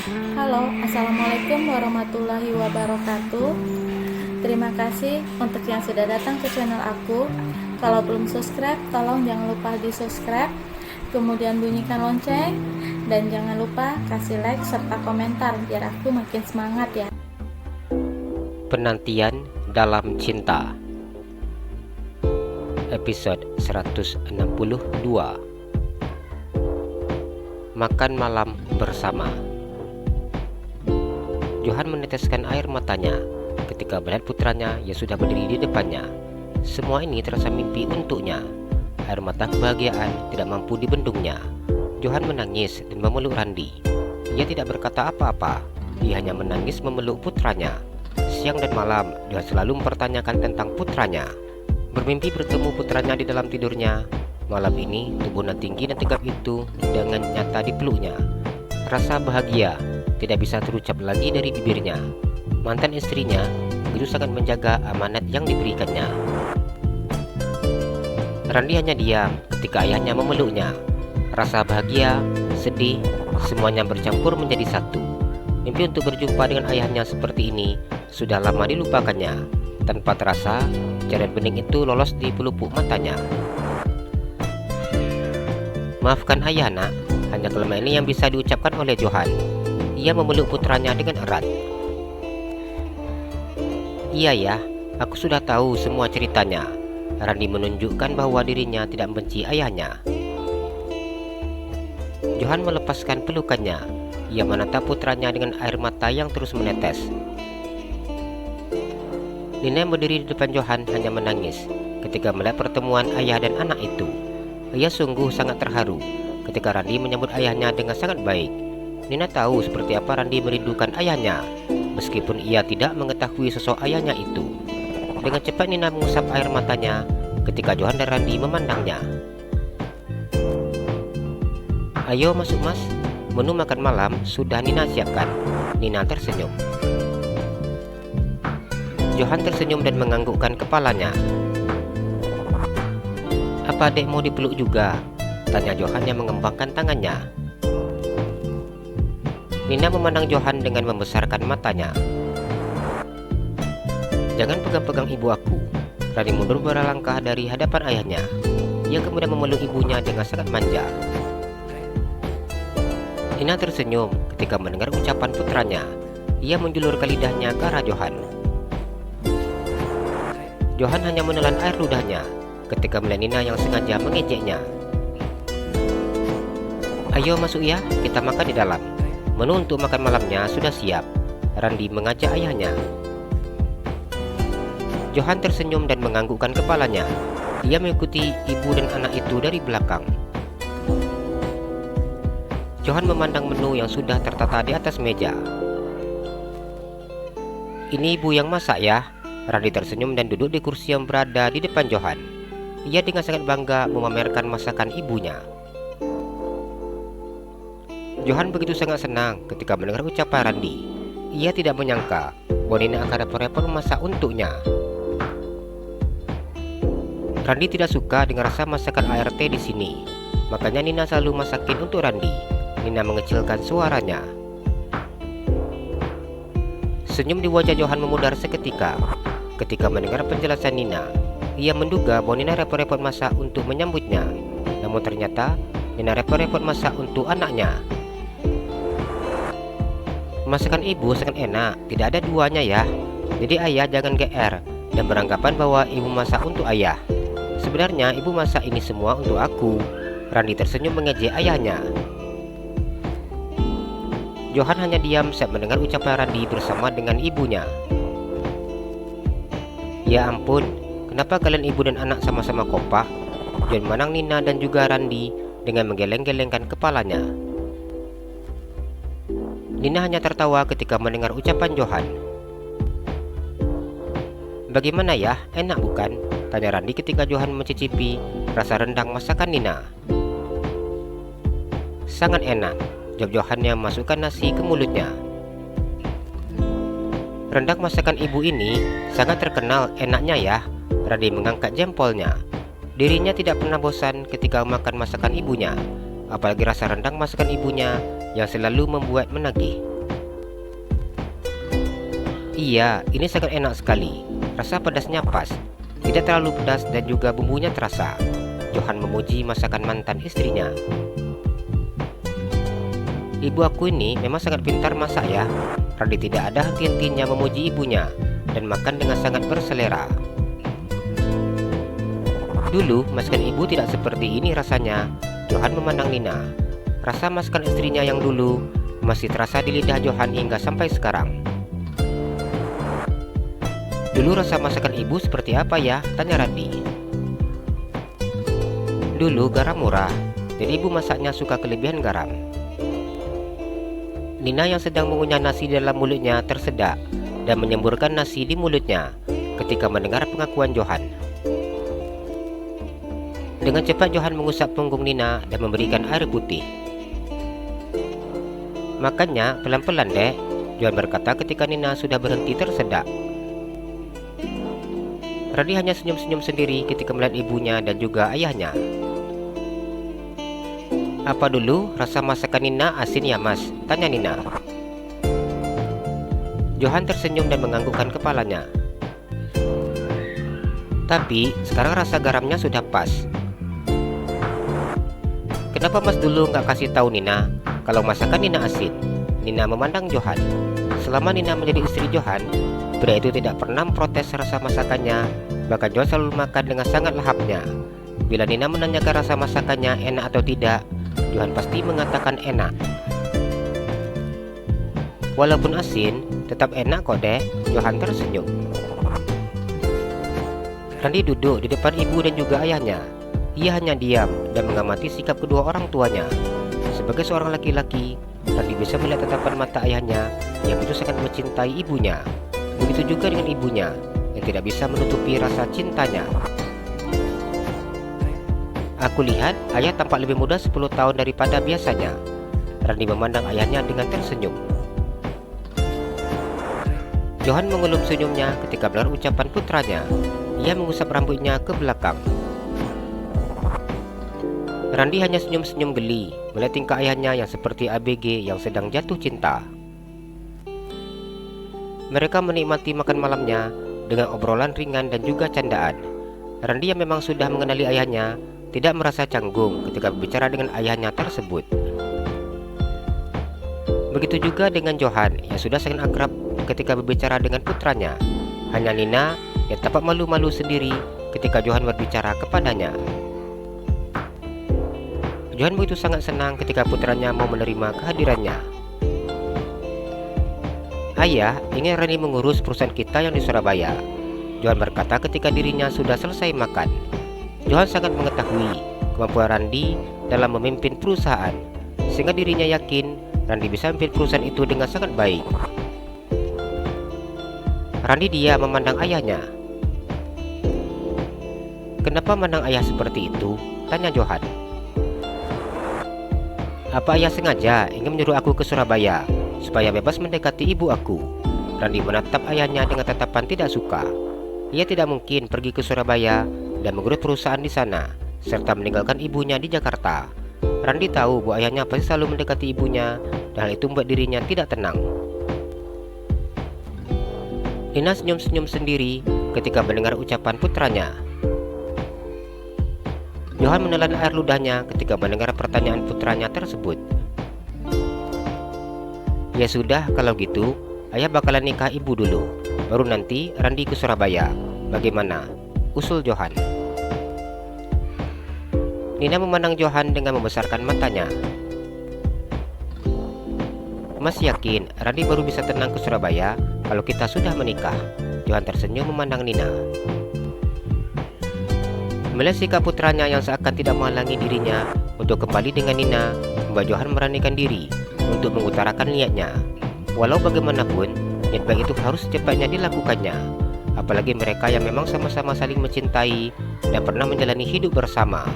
Halo, Assalamualaikum warahmatullahi wabarakatuh. Terima kasih untuk yang sudah datang ke channel aku. Kalau belum subscribe, tolong jangan lupa di subscribe, kemudian bunyikan lonceng, dan jangan lupa kasih like serta komentar biar aku makin semangat ya. Penantian dalam cinta, episode 162. Makan malam bersama. Johan meneteskan air matanya ketika melihat putranya yang sudah berdiri di depannya. Semua ini terasa mimpi untuknya. Air mata kebahagiaan tidak mampu dibendungnya. Johan menangis dan memeluk Randi. Ia tidak berkata apa-apa. Dia hanya menangis memeluk putranya. Siang dan malam, dia selalu mempertanyakan tentang putranya. Bermimpi bertemu putranya di dalam tidurnya. Malam ini, tubuhnya tinggi dan tegap itu dengan nyata dipeluknya. Rasa bahagia tidak bisa terucap lagi dari bibirnya. Mantan istrinya begitu sangat menjaga amanat yang diberikannya. Randi hanya diam ketika ayahnya memeluknya. Rasa bahagia, sedih, semuanya bercampur menjadi satu. Mimpi untuk berjumpa dengan ayahnya seperti ini sudah lama dilupakannya. Tanpa terasa, cairan bening itu lolos di pelupuk matanya. Maafkan ayah nak, hanya kalimat ini yang bisa diucapkan oleh Johan. Ia memeluk putranya dengan erat. Iya ya, aku sudah tahu semua ceritanya. Randi menunjukkan bahwa dirinya tidak membenci ayahnya. Johan melepaskan pelukannya. Ia menatap putranya dengan air mata yang terus menetes. Nina yang berdiri di depan Johan hanya menangis ketika melihat pertemuan ayah dan anak itu. Ia sungguh sangat terharu ketika Randi menyambut ayahnya dengan sangat baik. Nina tahu seperti apa Randi merindukan ayahnya, meskipun ia tidak mengetahui sosok ayahnya itu. Dengan cepat Nina mengusap air matanya ketika Johan dan Randi memandangnya. Ayo masuk mas, menu makan malam sudah Nina siapkan. Nina tersenyum. Johan tersenyum dan menganggukkan kepalanya. Apa adek mau dipeluk juga? Tanya Johan yang mengembangkan tangannya. Nina memandang Johan dengan membesarkan matanya. Jangan pegang-pegang ibu aku. Randi mundur beberapa langkah dari hadapan ayahnya. Ia kemudian memeluk ibunya dengan sangat manja. Nina tersenyum ketika mendengar ucapan putranya. Ia menjulurkan lidahnya ke arah Johan. Johan hanya menelan air ludahnya ketika melihat Nina yang sengaja mengejeknya. Ayo masuk ya, kita makan di dalam. Menu untuk makan malamnya sudah siap. Randi mengajak ayahnya. Johan tersenyum dan menganggukkan kepalanya. Ia mengikuti ibu dan anak itu dari belakang. Johan memandang menu yang sudah tertata di atas meja. Ini ibu yang masak ya. Randi tersenyum dan duduk di kursi yang berada di depan Johan. Ia dengan sangat bangga memamerkan masakan ibunya. Johan begitu sangat senang ketika mendengar ucapan Randi. Ia tidak menyangka bahwa Nina akan repot-repot memasak untuknya. Randi tidak suka dengan rasa masakan ART di sini. Makanya Nina selalu masakin untuk Randi. Nina mengecilkan suaranya. Senyum di wajah Johan memudar seketika ketika mendengar penjelasan Nina. Ia menduga bahwa Nina repot-repot masak untuk menyambutnya. Namun ternyata Nina repot-repot masak untuk anaknya. Masakan ibu sangat enak, tidak ada duanya ya. Jadi ayah jangan GR dan beranggapan bahwa ibu masak untuk ayah. Sebenarnya ibu masak ini semua untuk aku. Randi tersenyum mengejek ayahnya. Johan hanya diam saat mendengar ucapan Randi bersama dengan ibunya. Ya ampun, kenapa kalian ibu dan anak sama-sama kompak? Johan memandang Nina dan juga Randi dengan menggeleng-gelengkan kepalanya. Nina hanya tertawa ketika mendengar ucapan Johan. Bagaimana ya, enak bukan? Tanya Randi ketika Johan mencicipi rasa rendang masakan Nina. Sangat enak, jawab Johan yang memasukkan nasi ke mulutnya. Rendang masakan ibu ini sangat terkenal enaknya ya. Randi mengangkat jempolnya. Dirinya tidak pernah bosan ketika makan masakan ibunya. apalagi rasa rendang masakan ibunya yang selalu membuat menagih. Iya, ini sangat enak sekali. Rasa pedasnya pas, tidak terlalu pedas dan juga bumbunya terasa. Johan memuji masakan mantan istrinya. Ibu aku ini memang sangat pintar masak ya. Randi tidak ada henti-hentinya memuji ibunya dan makan dengan sangat berselera. Dulu masakan ibu tidak seperti ini rasanya. Johan memandang Nina. Rasa masakan istrinya yang dulu masih terasa di lidah Johan hingga sampai sekarang. Dulu rasa masakan ibu seperti apa ya? Tanya Randi. Dulu garam murah, dan ibu masaknya suka kelebihan garam. Nina yang sedang mengunyah nasi di dalam mulutnya tersedak dan menyemburkan nasi di mulutnya ketika mendengar pengakuan Johan. Dengan cepat Johan mengusap punggung Nina dan memberikan air putih. Makannya pelan-pelan dek, Johan berkata ketika Nina sudah berhenti tersedak. Randi hanya senyum-senyum sendiri ketika melihat ibunya dan juga ayahnya. Apa dulu rasa masakan Nina asin ya mas? Tanya Nina. Johan tersenyum dan menganggukkan kepalanya. Tapi sekarang rasa garamnya sudah pas. Kenapa mas dulu nggak kasih tahu Nina kalau masakan Nina asin? Nina memandang Johan. Selama Nina menjadi istri Johan, pria itu tidak pernah memprotes rasa masakannya. Bahkan Johan selalu makan dengan sangat lahapnya. Bila Nina menanyakan rasa masakannya enak atau tidak, Johan pasti mengatakan enak. Walaupun asin, tetap enak kok dek, Johan tersenyum. Randi duduk di depan ibu dan juga ayahnya. Ia hanya diam dan mengamati sikap kedua orang tuanya. Sebagai seorang laki-laki, Randi bisa melihat tatapan mata ayahnya yang begitu sangat mencintai ibunya. Begitu juga dengan ibunya yang tidak bisa menutupi rasa cintanya. Aku lihat ayah tampak lebih muda 10 tahun daripada biasanya. Randi memandang ayahnya dengan tersenyum. Johan mengelum senyumnya ketika mendengar ucapan putranya. Ia mengusap rambutnya ke belakang. Randi hanya senyum-senyum geli melihat tingkah ayahnya yang seperti ABG yang sedang jatuh cinta. Mereka menikmati makan malamnya dengan obrolan ringan dan juga candaan. Randi yang memang sudah mengenali ayahnya tidak merasa canggung ketika berbicara dengan ayahnya tersebut. Begitu juga dengan Johan yang sudah sangat akrab ketika berbicara dengan putranya. Hanya Nina yang tampak malu-malu sendiri ketika Johan berbicara kepadanya. Johan begitu sangat senang ketika putranya mau menerima kehadirannya. Ayah, ingin Randi mengurus perusahaan kita yang di Surabaya, Johan berkata ketika dirinya sudah selesai makan. Johan sangat mengetahui kemampuan Randi dalam memimpin perusahaan, sehingga dirinya yakin Randi bisa memimpin perusahaan itu dengan sangat baik. Randi dia memandang ayahnya. Kenapa memandang ayah seperti itu? Tanya Johan. Apa ayah sengaja ingin menyuruh aku ke Surabaya supaya bebas mendekati ibu aku? Randi menatap ayahnya dengan tatapan tidak suka. Ia tidak mungkin pergi ke Surabaya dan mengurus perusahaan di sana, serta meninggalkan ibunya di Jakarta. Randi tahu bahwa ayahnya pasti selalu mendekati ibunya, dan hal itu membuat dirinya tidak tenang. Nina senyum-senyum sendiri ketika mendengar ucapan putranya. Johan menelan air ludahnya ketika mendengar pertanyaan putranya tersebut. Ya sudah, kalau gitu, ayah bakalan nikah ibu dulu, baru nanti Randi ke Surabaya. Bagaimana? Usul Johan. Nina memandang Johan dengan membesarkan matanya. Mas yakin Randi baru bisa tenang ke Surabaya kalau kita sudah menikah? Johan tersenyum memandang Nina. Melihat sikap putranya yang seakan tidak menghalangi dirinya untuk kembali dengan Nina, membuat Johan meranikan diri untuk mengutarakan niatnya. Walau bagaimanapun, niat baik itu harus secepatnya dilakukannya. Apalagi mereka yang memang sama-sama saling mencintai dan pernah menjalani hidup bersama.